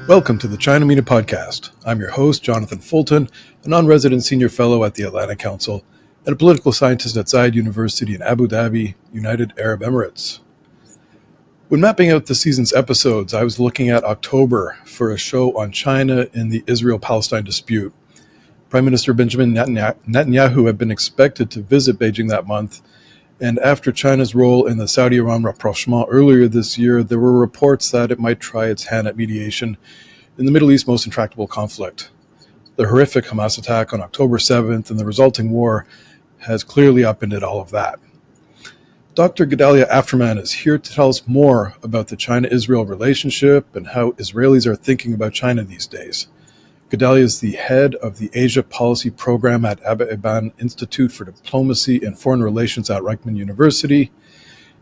Welcome to the China-Mena podcast. I'm your host, Jonathan Fulton, a non-resident senior fellow at the Atlantic Council and a political scientist at Zayed University in Abu Dhabi, United Arab Emirates. When mapping out the season's episodes, I was looking at October for a show on China in the Israel-Palestine dispute. Prime Minister Benjamin Netanyahu had been expected to visit Beijing that month, and after China's role in the Saudi-Iran rapprochement earlier this year, there were reports that it might try its hand at mediation in the Middle East's most intractable conflict. The horrific Hamas attack on October 7th and the resulting war has clearly upended all of that. Dr. Gedaliah Afterman is here to tell us more about the China-Israel relationship and how Israelis are thinking about China these days. Gedaliah is the head of the Asia Policy Program at Abba Eban Institute for Diplomacy and Foreign Relations at Reichman University.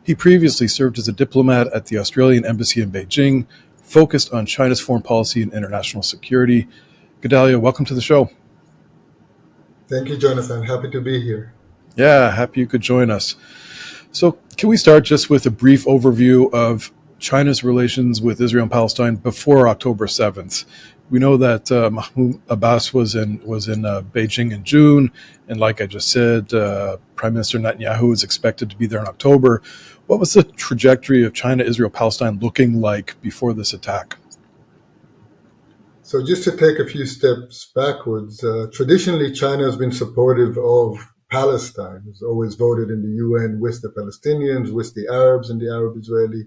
He previously served as a diplomat at the Australian Embassy in Beijing, focused on China's foreign policy and international security. Gedaliah, welcome to the show. Thank you, Jonathan. Happy to be here. Yeah, happy you could join us. So can we start just with a brief overview of China's relations with Israel and Palestine before October 7th? We know that Mahmoud Abbas was in Beijing in June, and like I just said, Prime Minister Netanyahu is expected to be there in October. What was the trajectory of China-Israel-Palestine looking like before this attack? So just to take a few steps backwards, traditionally China has been supportive of Palestine. It's always voted in the UN with the Palestinians, with the Arabs in the Arab-Israeli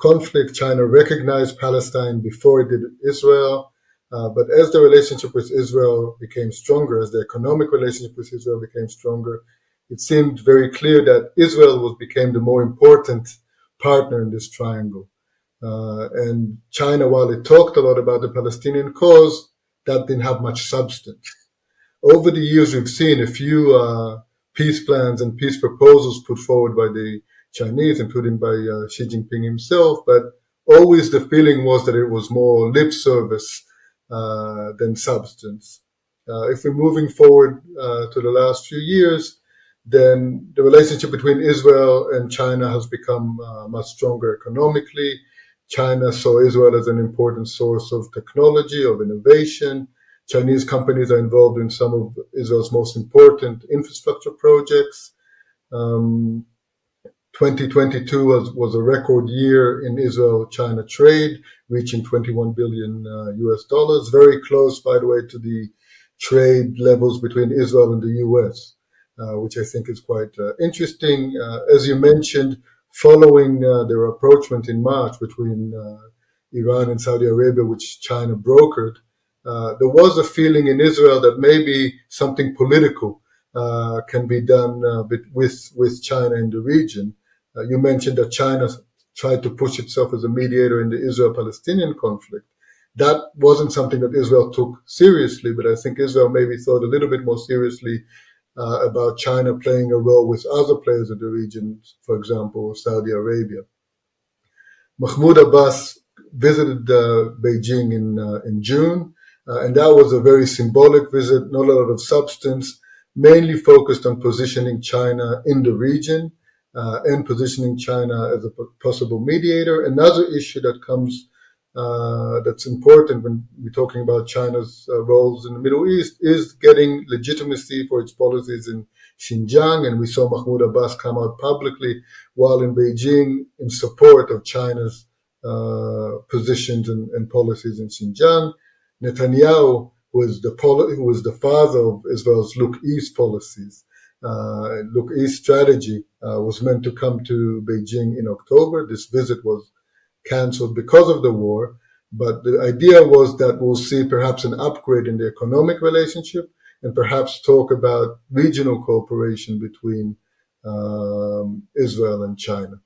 conflict. China recognized Palestine before it did Israel. But as the relationship with Israel became stronger, as the economic relationship with Israel became stronger, it seemed very clear that Israel became the more important partner in this triangle. And China, while it talked a lot about the Palestinian cause, that didn't have much substance. Over the years, we've seen a few peace plans and peace proposals put forward by the Chinese, including by Xi Jinping himself, but always the feeling was that it was more lip service than substance. If we're moving forward to the last few years, then the relationship between Israel and China has become much stronger economically. China saw Israel as an important source of technology, of innovation. Chinese companies are involved in some of Israel's most important infrastructure projects. 2022 was a record year in Israel-China trade, reaching $21 billion US, very close, by the way, to the trade levels between Israel and the US, which I think is quite interesting. As you mentioned, following the rapprochement in March between Iran and Saudi Arabia, which China brokered, there was a feeling in Israel that maybe something political can be done with China in the region. You mentioned that China tried to push itself as a mediator in the Israel-Palestinian conflict. That wasn't something that Israel took seriously, but I think Israel maybe thought a little bit more seriously about China playing a role with other players in the region, for example, Saudi Arabia. Mahmoud Abbas visited Beijing in June, and that was a very symbolic visit, not a lot of substance, mainly focused on positioning China in the region and positioning China as a possible mediator. Another issue that comes that's important when we're talking about China's roles in the Middle East is getting legitimacy for its policies in Xinjiang, and we saw Mahmoud Abbas come out publicly while in Beijing in support of China's positions and policies in Xinjiang. Netanyahu was the father of Israel's Look East policies. Look East strategy was meant to come to Beijing in October. This visit was canceled because of the war, but the idea was that we'll see perhaps an upgrade in the economic relationship and perhaps talk about regional cooperation between Israel and China.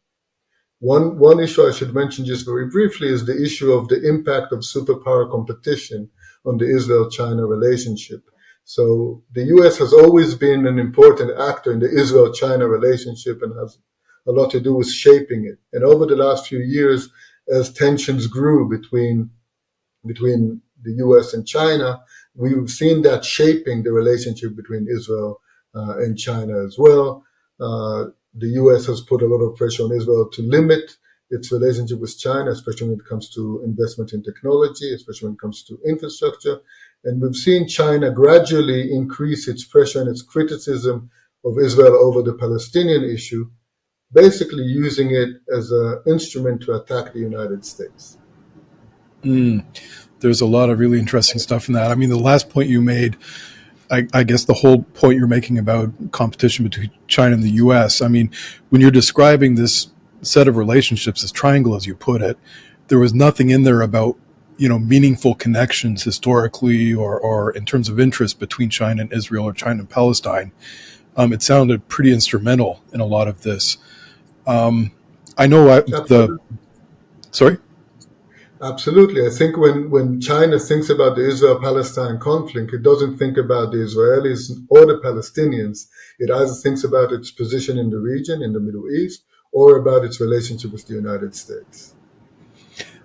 One issue I should mention just very briefly is the issue of the impact of superpower competition on the Israel-China relationship. So the U.S. has always been an important actor in the Israel-China relationship and has a lot to do with shaping it. And over the last few years, as tensions grew between the U.S. and China, we've seen that shaping the relationship between Israel and China as well. The U.S. has put a lot of pressure on Israel to limit its relationship with China, especially when it comes to investment in technology, especially when it comes to infrastructure. And we've seen China gradually increase its pressure and its criticism of Israel over the Palestinian issue, basically using it as an instrument to attack the United States. There's a lot of really interesting stuff in that. I mean, the last point you made, I guess the whole point you're making about competition between China and the U.S. I mean, when you're describing this set of relationships, this triangle, as you put it, there was nothing in there about meaningful connections historically or in terms of interest between China and Israel or China and Palestine. It sounded pretty instrumental in a lot of this. I know the Absolutely. sorry. Absolutely. I think when China thinks about the Israel-Palestine conflict, it doesn't think about the Israelis or the Palestinians. It either thinks about its position in the region, in the Middle East, or about its relationship with the United States.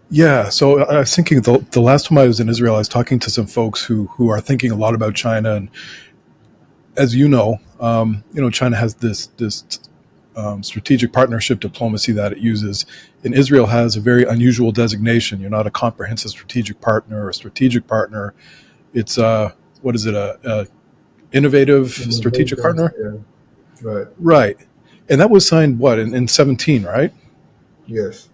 Yeah, so I was thinking the last time I was in Israel, I was talking to some folks who are thinking a lot about China, and as China has this strategic partnership diplomacy that it uses, and Israel has a very unusual designation. You're not a comprehensive strategic partner or a strategic partner. It's what is it? A innovative strategic Innovation, partner, yeah, right. right? And that was signed what in 17, right? Yes.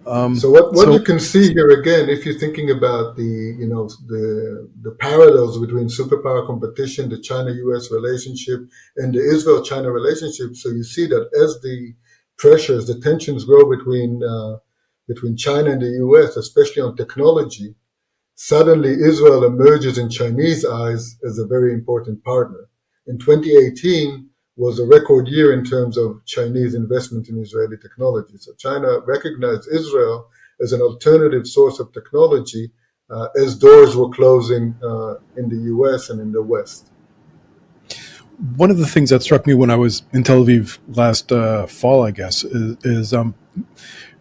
Um, So what you so can see here again, if you're thinking about the parallels between superpower competition, the China-U.S. relationship, and the Israel-China relationship, so you see that as the pressures, the tensions grow between China and the U.S., especially on technology, suddenly Israel emerges in Chinese eyes as a very important partner. In 2018 was a record year in terms of Chinese investment in Israeli technology. So China recognized Israel as an alternative source of technology as doors were closing in the US and in the West. one of the things that struck me when I was in Tel Aviv last fall, I guess, is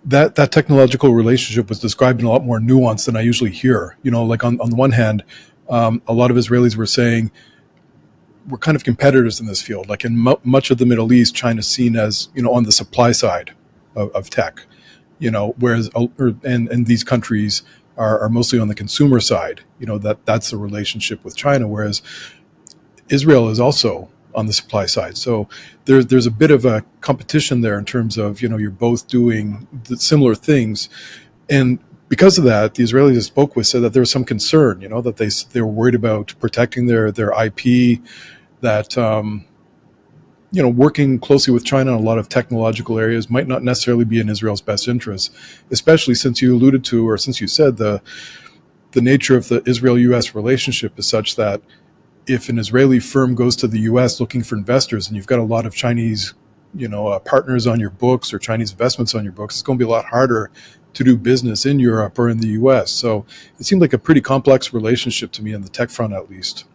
that technological relationship was described in a lot more nuance than I usually hear. Like on the one hand, a lot of Israelis were saying we're kind of competitors in this field. Like in much of the Middle East, China's seen as on the supply side of tech. Whereas and these countries are mostly on the consumer side. That's the relationship with China. Whereas Israel is also on the supply side. So there's a bit of a competition there in terms of you're both doing similar things, and because of that, the Israelis I spoke with said that there was some concern, that they were worried about protecting their IP, that working closely with China in a lot of technological areas might not necessarily be in Israel's best interest, especially since you alluded to, or since you said the nature of the Israel-U.S. relationship is such that if an Israeli firm goes to the U.S. looking for investors, and you've got a lot of Chinese, partners on your books or Chinese investments on your books, it's going to be a lot harder to do business in Europe or in the U.S. So it seemed like a pretty complex relationship to me on the tech front, at least.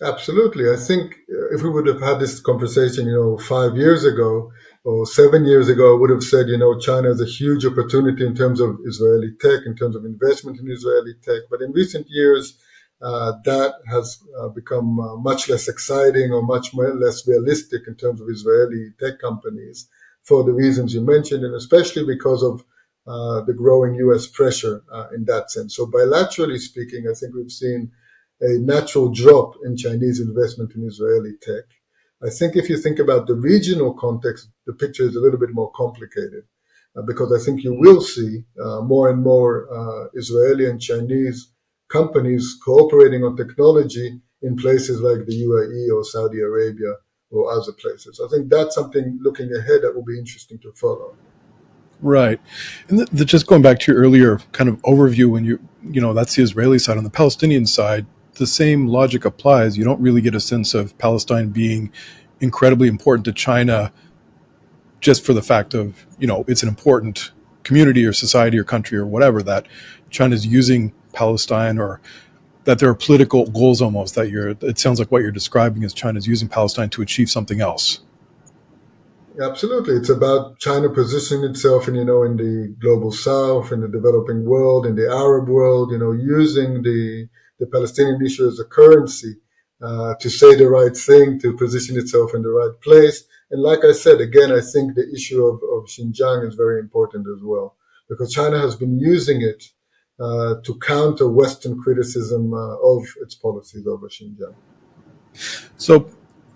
Absolutely. I think if we would have had this conversation, 5 years ago or 7 years ago, I would have said, China is a huge opportunity in terms of Israeli tech, in terms of investment in Israeli tech. But in recent years, that has become much less exciting or much less realistic in terms of Israeli tech companies for the reasons you mentioned, and especially because of the growing U.S. pressure in that sense. So bilaterally speaking, I think we've seen a natural drop in Chinese investment in Israeli tech. I think if you think about the regional context, the picture is a little bit more complicated because I think you will see more and more Israeli and Chinese companies cooperating on technology in places like the UAE or Saudi Arabia or other places. I think that's something looking ahead that will be interesting to follow. Right. And just going back to your earlier kind of overview, when that's the Israeli side. On the Palestinian side, the same logic applies. You don't really get a sense of Palestine being incredibly important to China just for the fact of, it's an important community or society or country or whatever, that China's using Palestine, or that there are political goals almost that it sounds like what you're describing is China's using Palestine to achieve something else. Absolutely. It's about China positioning itself in the global south, in the developing world, in the Arab world, using the Palestinian issue as a currency to say the right thing, to position itself in the right place. And like I said, again, I think the issue of Xinjiang is very important as well, because China has been using it to counter Western criticism of its policies over Xinjiang. So,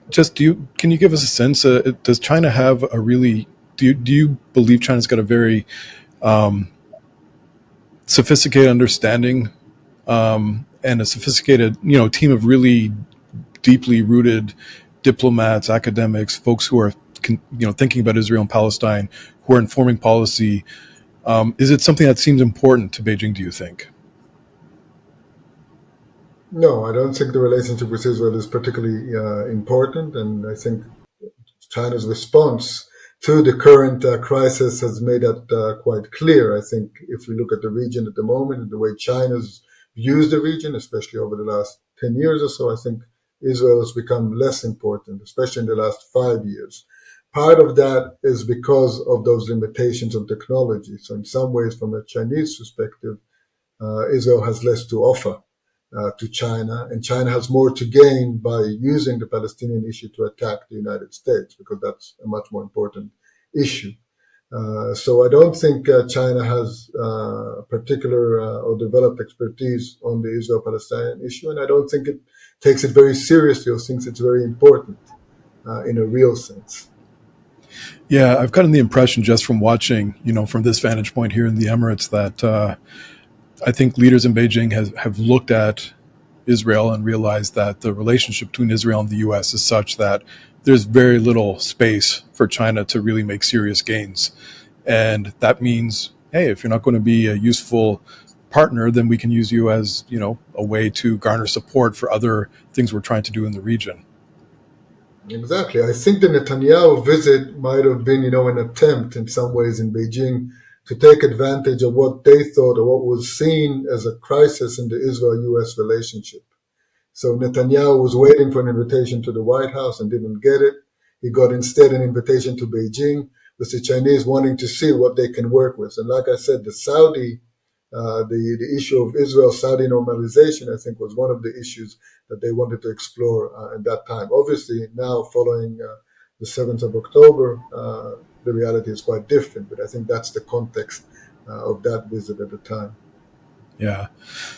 just can you give us a sense? Does China have a really do you believe China's got a very sophisticated understanding and a sophisticated team of really deeply rooted diplomats, academics, folks who are thinking about Israel and Palestine, who are informing policy? Is it something that seems important to Beijing? Do you think? No, I don't think the relationship with Israel is particularly important, and I think China's response to the current crisis has made that quite clear. I think if we look at the region at the moment and the way China's views the region, especially over the last 10 years or so, I think Israel has become less important, especially in the last 5 years. Part of that is because of those limitations on technology. So in some ways, from a Chinese perspective, Israel has less to offer to China, and China has more to gain by using the Palestinian issue to attack the United States, because that's a much more important issue. So I don't think China has particular or developed expertise on the Israel-Palestinian issue, and I don't think it takes it very seriously or thinks it's very important in a real sense. Yeah, I've gotten the impression just from watching, from this vantage point here in the Emirates, that I think leaders in Beijing have looked at Israel and realized that the relationship between Israel and the U.S. is such that there's very little space for China to really make serious gains. And that means, hey, if you're not going to be a useful partner, then we can use you as, a way to garner support for other things we're trying to do in the region. Exactly. I think the Netanyahu visit might have been, an attempt in some ways in Beijing to take advantage of what they thought or what was seen as a crisis in the Israel-US relationship. So Netanyahu was waiting for an invitation to the White House and didn't get it. He got instead an invitation to Beijing, with the Chinese wanting to see what they can work with. And like I said, the issue of Israel-Saudi normalization, I think, was one of the issues that they wanted to explore at that time. Obviously, now following the 7th of October, the reality is quite different, but I think that's the context of that visit at the time. Yeah.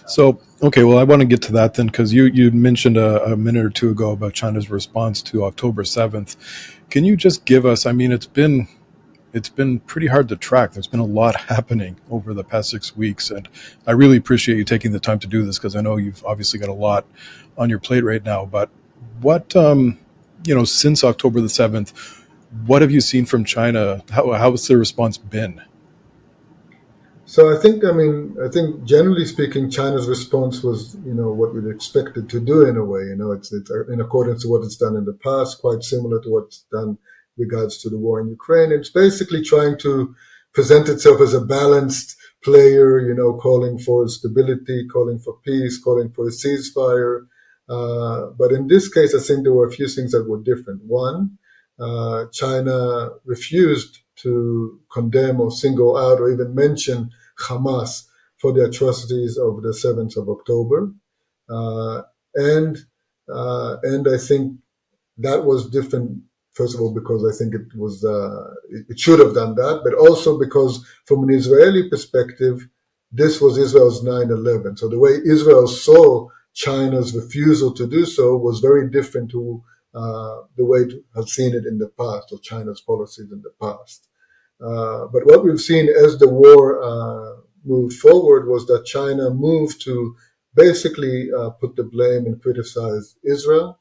So, okay, well, I want to get to that then, because you mentioned a minute or two ago about China's response to October 7th. Can you just give us, I mean, it's been pretty hard to track. There's been a lot happening over the past 6 weeks, and I really appreciate you taking the time to do this, because I know you've obviously got a lot on your plate right now. But what, since October the 7th, what have you seen from China? How has their response been? So I think generally speaking, China's response was, what we'd expected to do in a way. It's in accordance to what it's done in the past, quite similar to what's done regards to the war in Ukraine. It's basically trying to present itself as a balanced player, calling for stability, calling for peace, calling for a ceasefire. But in this case, I think there were a few things that were different. One, China refused to condemn or single out or even mention Hamas for the atrocities of the 7th of October. Uh, and I think that was different, first of all, because I think it should have done that, but also because from an Israeli perspective, this was Israel's 9/11. So the way Israel saw China's refusal to do so was very different to the way it had seen it in the past, or China's policies in the past. But what we've seen as the war moved forward was that China moved to basically put the blame and criticize Israel.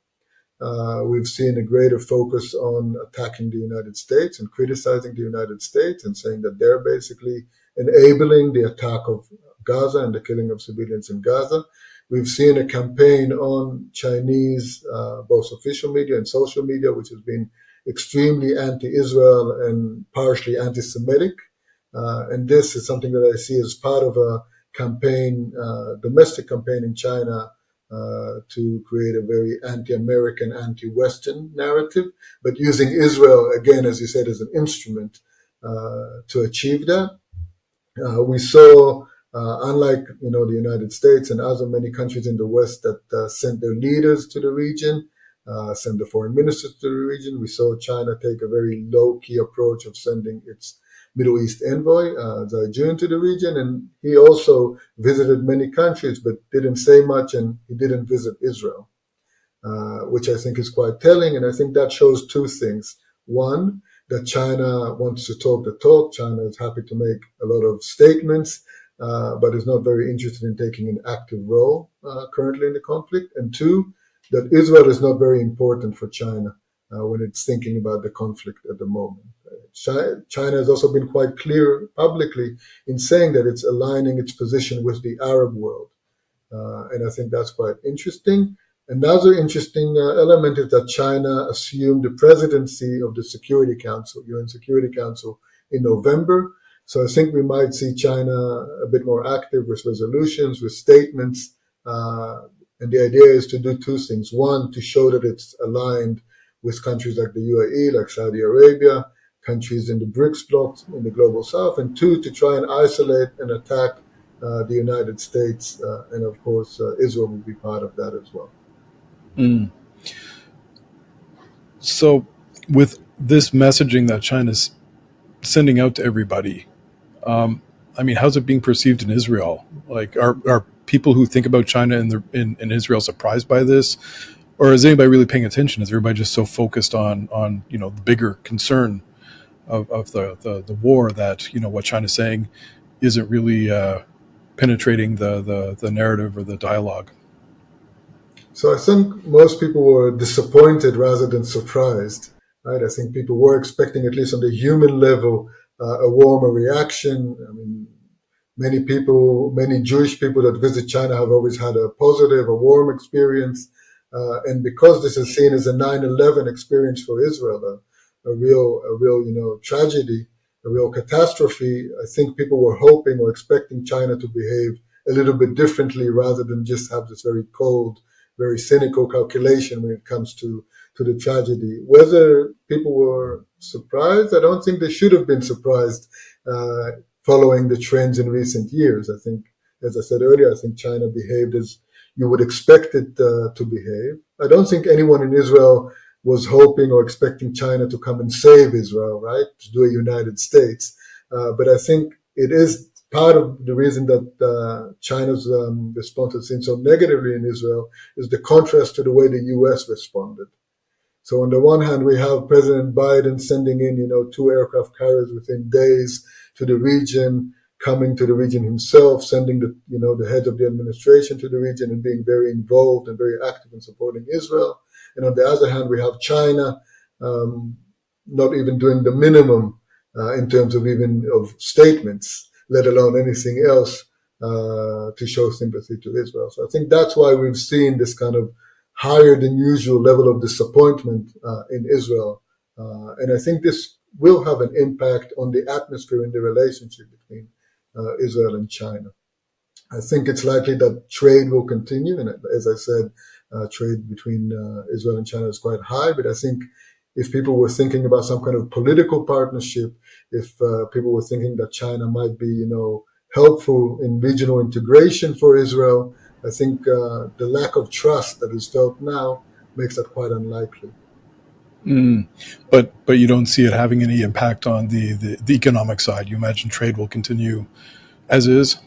We've seen a greater focus on attacking the United States and criticizing the United States and saying that they're basically enabling the attack of Gaza and the killing of civilians in Gaza. We've seen a campaign on Chinese, both official media and social media, which has been extremely anti-Israel and partially anti-Semitic. And this is something that I see as part of a campaign, domestic campaign in China, to create a very anti-American, anti-Western narrative, but using Israel, again, as you said, as an instrument to achieve that. We saw Unlike the United States and other many countries in the West that sent their leaders to the region, sent the foreign ministers to the region, we saw China take a very low-key approach of sending its Middle East envoy, Zai Jun, to the region, and he also visited many countries but didn't say much, and he didn't visit Israel, which I think is quite telling. And I think that shows two things. One, that China wants to talk the talk. China is happy to make a lot of statements, but is not very interested in taking an active role currently in the conflict. And two, that Israel is not very important for China when it's thinking about the conflict at the moment. China has also been quite clear publicly in saying that it's aligning its position with the Arab world. And I think that's quite interesting. Another interesting element is that China assumed the presidency of the Security Council, UN Security Council, in November. So I think we might see China a bit more active with resolutions, with statements. And the idea is to do two things. One, to show that it's aligned with countries like the UAE, like Saudi Arabia, countries in the BRICS bloc in the global south. And two, to try and isolate and attack the United States. And of course, Israel will be part of that as well. Mm. So, with this messaging that China's sending out to everybody, I mean, how's it being perceived in Israel? Like, are people who think about China in Israel surprised by this, or is anybody really paying attention? Is everybody just so focused on the bigger concern of the war that what China's saying isn't really penetrating the narrative or the dialogue? So I think most people were disappointed rather than surprised, right? I think people were expecting, at least on the human level, a warmer reaction. I mean, many Jewish people that visit China have always had a positive, a warm experience. And because this is seen as a 9/11 experience for Israel, a real tragedy, a real catastrophe, I think people were hoping or expecting China to behave a little bit differently rather than just have this very cold, very cynical calculation when it comes to the tragedy. Whether people were surprised, I don't think they should have been surprised following the trends in recent years. I think, as I said earlier, I think China behaved as you would expect it to behave. I don't think anyone in Israel was hoping or expecting China to come and save Israel, right? To do a United States. But I think it is part of the reason that China's response has been so negatively in Israel is the contrast to the way the U.S. responded. So on the one hand, we have President Biden sending in, 2 aircraft carriers within days to the region, coming to the region himself, sending the head of the administration to the region and being very involved and very active in supporting Israel. And on the other hand, we have China not even doing the minimum in terms of statements, let alone anything else to show sympathy to Israel. So I think that's why we've seen this kind of higher than usual level of disappointment in Israel. And I think this will have an impact on the atmosphere in the relationship between Israel and China. I think it's likely that trade will continue. And as I said, trade between Israel and China is quite high. But I think if people were thinking about some kind of political partnership, if people were thinking that China might be, helpful in regional integration for Israel, I think the lack of trust that is felt now makes that quite unlikely. Mm. But you don't see it having any impact on the economic side. You imagine trade will continue as is?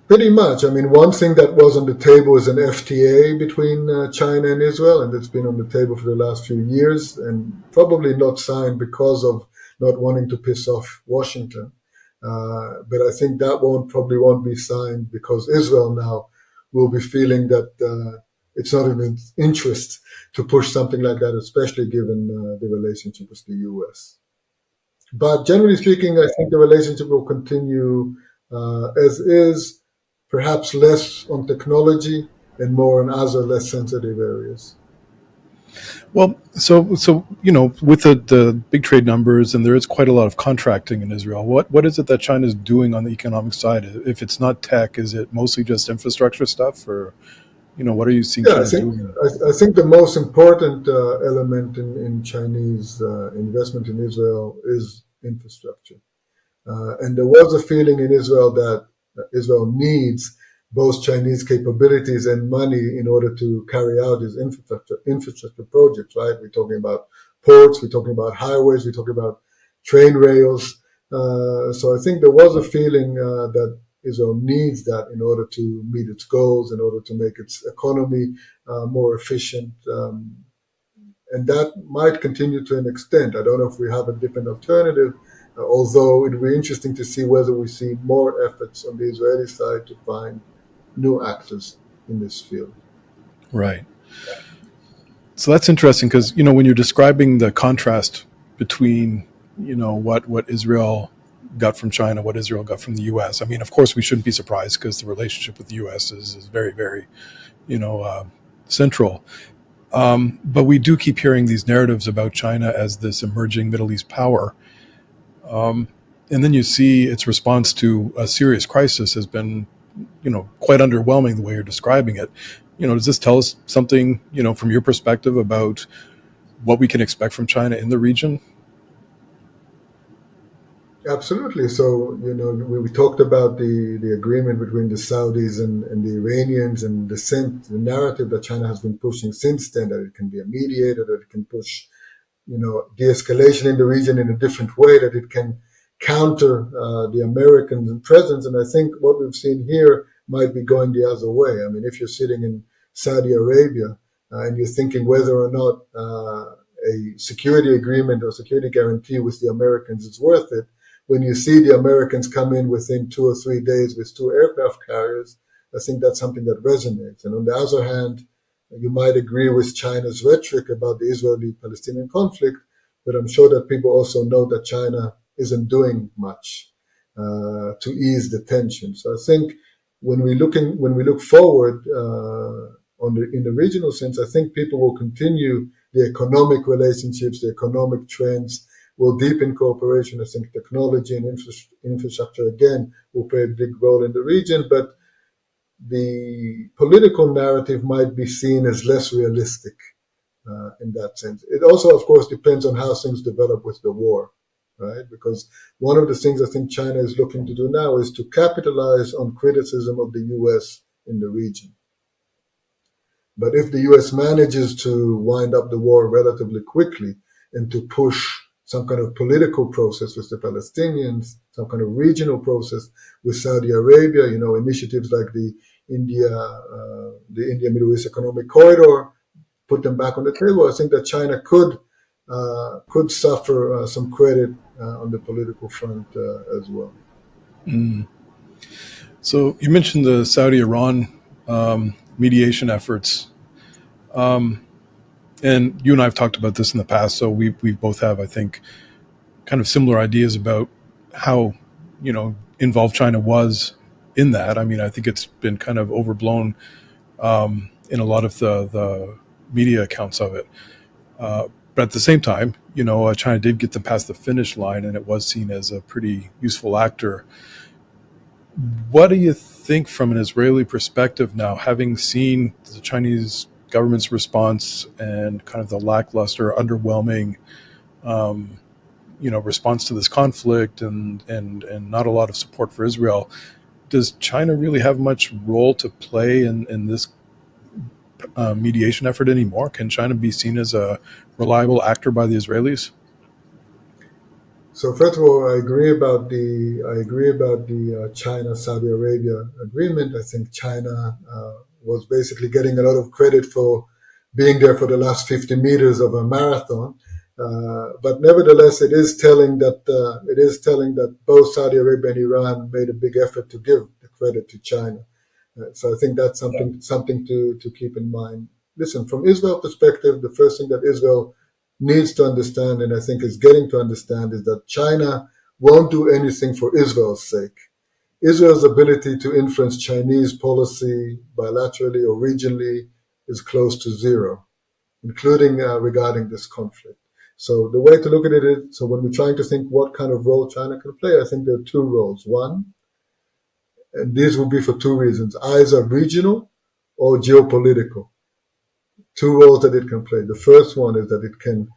Pretty much. I mean, one thing that was on the table is an FTA between China and Israel, and it's been on the table for the last few years and probably not signed because of not wanting to piss off Washington. But I think that probably won't be signed because Israel now will be feeling that it's not in its interest to push something like that, especially given the relationship with the U.S. But generally speaking, I think the relationship will continue as is, perhaps less on technology and more on other less sensitive areas. Well, so with the big trade numbers, and there is quite a lot of contracting in Israel. What is it that China's doing on the economic side? If it's not tech, is it mostly just infrastructure stuff, or what are you seeing Yeah, China doing? I think the most important element in Chinese investment in Israel is infrastructure. And there was a feeling in Israel that Israel needs both Chinese capabilities and money in order to carry out these infrastructure projects, right? We're talking about ports, we're talking about highways, we're talking about train rails. So I think there was a feeling that Israel needs that in order to meet its goals, in order to make its economy more efficient. And that might continue to an extent. I don't know if we have a different alternative, although it would be interesting to see whether we see more efforts on the Israeli side to find new actors in this field. Right. So that's interesting because, when you're describing the contrast between, what Israel got from China, what Israel got from the U.S. I mean, of course, we shouldn't be surprised because the relationship with the U.S. is very, very, central. But we do keep hearing these narratives about China as this emerging Middle East power. And then you see its response to a serious crisis has been, quite underwhelming the way you're describing it. Does this tell us something, from your perspective about what we can expect from China in the region? Absolutely. So, we talked about the agreement between the Saudis and the Iranians and the narrative that China has been pushing since then, that it can be a mediator, that it can push de-escalation in the region in a different way, that it can counter the American presence. And I think what we've seen here might be going the other way. I mean, if you're sitting in Saudi Arabia and you're thinking whether or not a security agreement or security guarantee with the Americans is worth it, when you see the Americans come in within 2 or 3 days with 2 aircraft carriers, I think that's something that resonates. And on the other hand, you might agree with China's rhetoric about the Israeli-Palestinian conflict, but I'm sure that people also know that China isn't doing much to ease the tension. So I think when we look forward in the regional sense, I think people will continue the economic relationships, the economic trends, will deepen cooperation. I think technology and infrastructure again will play a big role in the region, but the political narrative might be seen as less realistic in that sense. It also, of course, depends on how things develop with the war, right? Because one of the things I think China is looking to do now is to capitalize on criticism of the U.S. in the region. But if the U.S. manages to wind up the war relatively quickly and to push some kind of political process with the Palestinians, some kind of regional process with Saudi Arabia, initiatives like the India Middle East Economic Corridor, put them back on the table. I think that China could suffer some credit on the political front as well. Mm. So you mentioned the Saudi-Iran mediation efforts. And you and I have talked about this in the past, so we both have, I think, kind of similar ideas about how, involved China was in that. I mean, I think it's been kind of overblown in a lot of the media accounts of it. But at the same time, China did get them past the finish line, and it was seen as a pretty useful actor. What do you think from an Israeli perspective now, having seen the Chinese government's response and kind of the lackluster, underwhelming, response to this conflict and not a lot of support for Israel? Does China really have much role to play in this mediation effort anymore? Can China be seen as a reliable actor by the Israelis? So first of all, I agree about the China-Saudi Arabia agreement. I think China was basically getting a lot of credit for being there for the last 50 meters of a marathon. But nevertheless, it is telling that both Saudi Arabia and Iran made a big effort to give the credit to China. So I think that's something to keep in mind. Listen, from Israel's perspective, the first thing that Israel needs to understand, and I think is getting to understand, is that China won't do anything for Israel's sake. Israel's ability to influence Chinese policy bilaterally or regionally is close to zero, including regarding this conflict. So the way to look at it is, so when we're trying to think what kind of role China can play, I think there are two roles. One, and these will be for two reasons, either regional or geopolitical. Two roles that it can play. The first one is that it can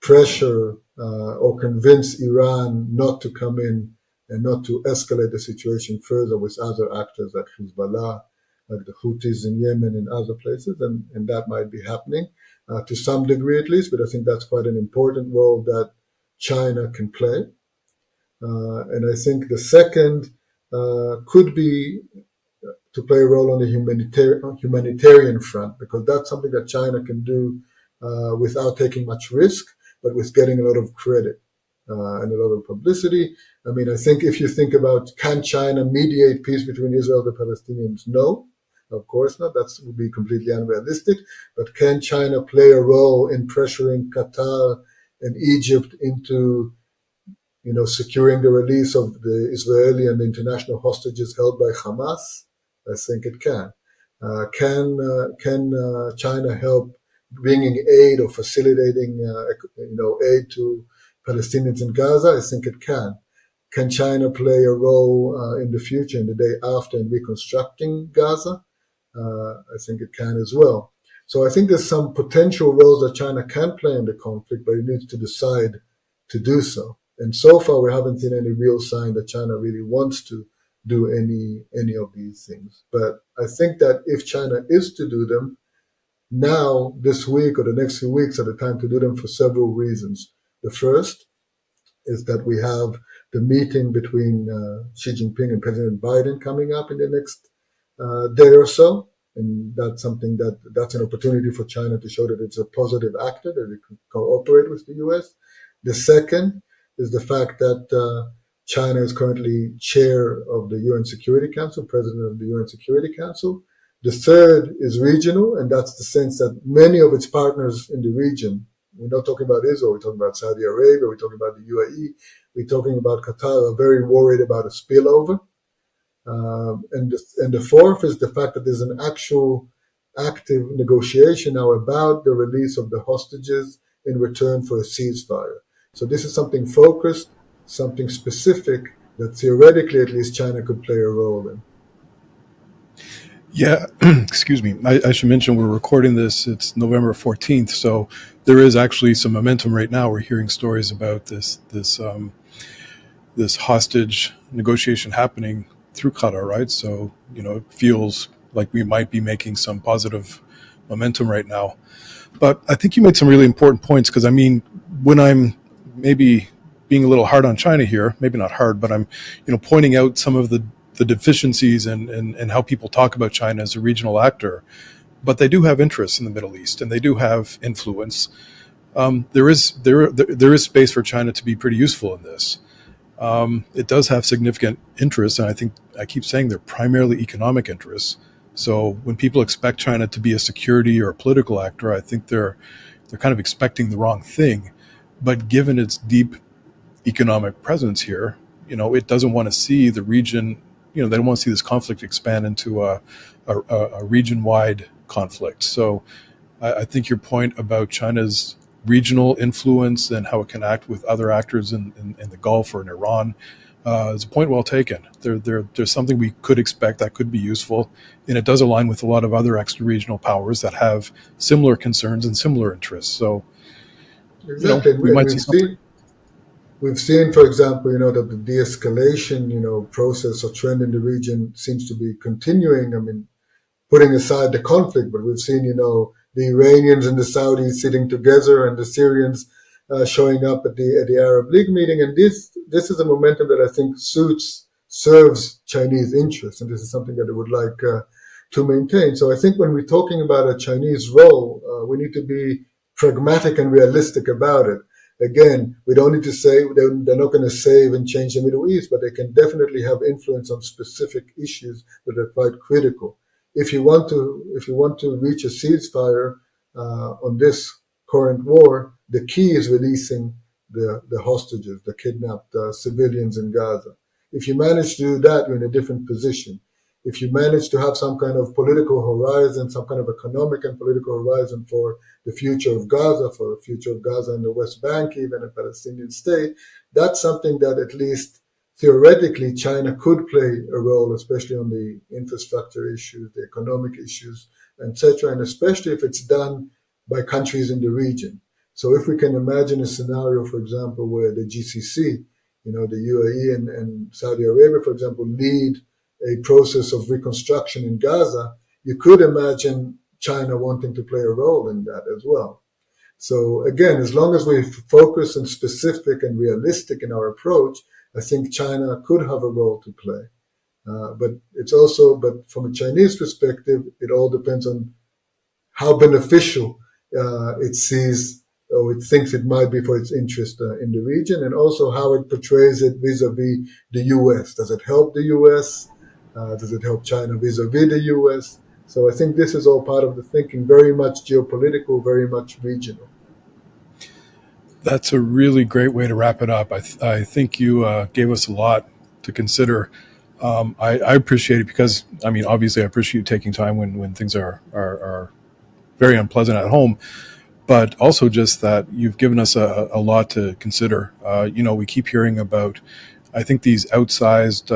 pressure or convince Iran not to come in and not to escalate the situation further with other actors like Hezbollah, like the Houthis in Yemen and other places, and that might be happening to some degree at least, but I think that's quite an important role that China can play. And I think the second could be to play a role on the humanitarian front, because that's something that China can do without taking much risk, but with getting a lot of credit and a lot of publicity. I mean, I think if you think about, can China mediate peace between Israel and the Palestinians? No, of course not. That would be completely unrealistic. But can China play a role in pressuring Qatar and Egypt into securing the release of the Israeli and the international hostages held by Hamas? I think it can. Can China help bringing aid or facilitating, aid to Palestinians in Gaza? I think it can. Can China play a role in the future, in the day after, in reconstructing Gaza? I think it can as well. So I think there's some potential roles that China can play in the conflict, but it needs to decide to do so. And so far, we haven't seen any real sign that China really wants to do any of these things. But I think that if China is to do them, now, this week or the next few weeks are the time to do them for several reasons. The first is that we have the meeting between Xi Jinping and President Biden coming up in the next day or so. And that's something that's an opportunity for China to show that it's a positive actor, that it can cooperate with the US. The second is the fact that China is currently chair of the UN Security Council, president of the UN Security Council. The third is regional, and that's the sense that many of its partners in the region, we're not talking about Israel, we're talking about Saudi Arabia, we're talking about the UAE, we're talking about Qatar, are very worried about a spillover. And the fourth is the fact that there's an actual active negotiation now about the release of the hostages in return for a ceasefire. So this is something focused, something specific that theoretically at least China could play a role in. Yeah, excuse me. I should mention we're recording this. It's November 14th, so there is actually some momentum right now. We're hearing stories about this hostage negotiation happening through Qatar, right? So it feels like we might be making some positive momentum right now. But I think you made some really important points, because I mean, when I'm maybe being a little hard on China here, maybe not hard, but I'm pointing out some of the deficiencies and how people talk about China as a regional actor. But they do have interests in the Middle East, and they do have influence. There is space for China to be pretty useful in this. It does have significant interests, and I think I keep saying they're primarily economic interests. So when people expect China to be a security or a political actor, I think they're kind of expecting the wrong thing. But given its deep economic presence here, it doesn't want to see the region. They don't want to see this conflict expand into a region-wide conflict. So I think your point about China's regional influence and how it can act with other actors in the Gulf or in Iran is a point well taken. There's something we could expect that could be useful, and it does align with a lot of other extra-regional powers that have similar concerns and similar interests. So, Exactly, we and might see something. we've seen, for example, that the de-escalation, process or trend in the region seems to be continuing. I mean, putting aside the conflict, but we've seen, the Iranians and the Saudis sitting together and the Syrians showing up at the Arab League meeting. And this is a momentum that I think serves Chinese interests. And this is something that they would like to maintain. So I think when we're talking about a Chinese role, we need to be pragmatic and realistic about it. Again, we don't need to say they're not going to save and change the Middle East, but they can definitely have influence on specific issues that are quite critical. If you want to reach a ceasefire on this current war, the key is releasing the hostages, the kidnapped civilians in Gaza. If you manage to do that, you're in a different position. If you manage to have some kind of political horizon, some kind of economic and political horizon for the future of Gaza, for the future of Gaza and the West Bank, even a Palestinian state, that's something that at least theoretically China could play a role, especially on the infrastructure issues, the economic issues, etc., and especially if it's done by countries in the region. So if we can imagine a scenario, for example, where the GCC, the UAE and Saudi Arabia, for example, lead a process of reconstruction in Gaza, you could imagine China wanting to play a role in that as well. So again, as long as we focus and specific and realistic in our approach, I think China could have a role to play. But from a Chinese perspective, it all depends on how beneficial it sees or it thinks it might be for its interest in the region, and also how it portrays it vis-a-vis the U.S. Does it help the U.S.? Does it help China vis-a-vis the U.S.? So I think this is all part of the thinking, very much geopolitical, very much regional. That's a really great way to wrap it up. I think you gave us a lot to consider. I appreciate it because, I mean, obviously I appreciate you taking time when things are very unpleasant at home, but also just that you've given us a lot to consider. We keep hearing about, I think, these outsized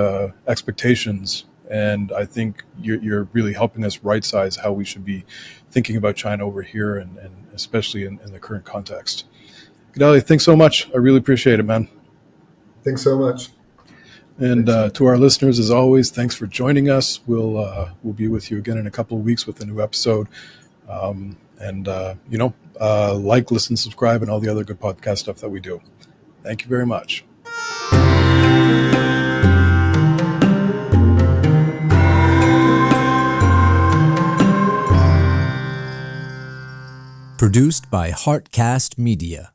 expectations, and I think you're really helping us right size how we should be thinking about China over here, and especially in the current context. Gedaliah, thanks so much. I really appreciate it, man. Thanks so much. And to our listeners, as always, thanks for joining us. We'll be with you again in a couple of weeks with a new episode. Like, listen, subscribe, and all the other good podcast stuff that we do. Thank you very much. Produced by Heartcast Media.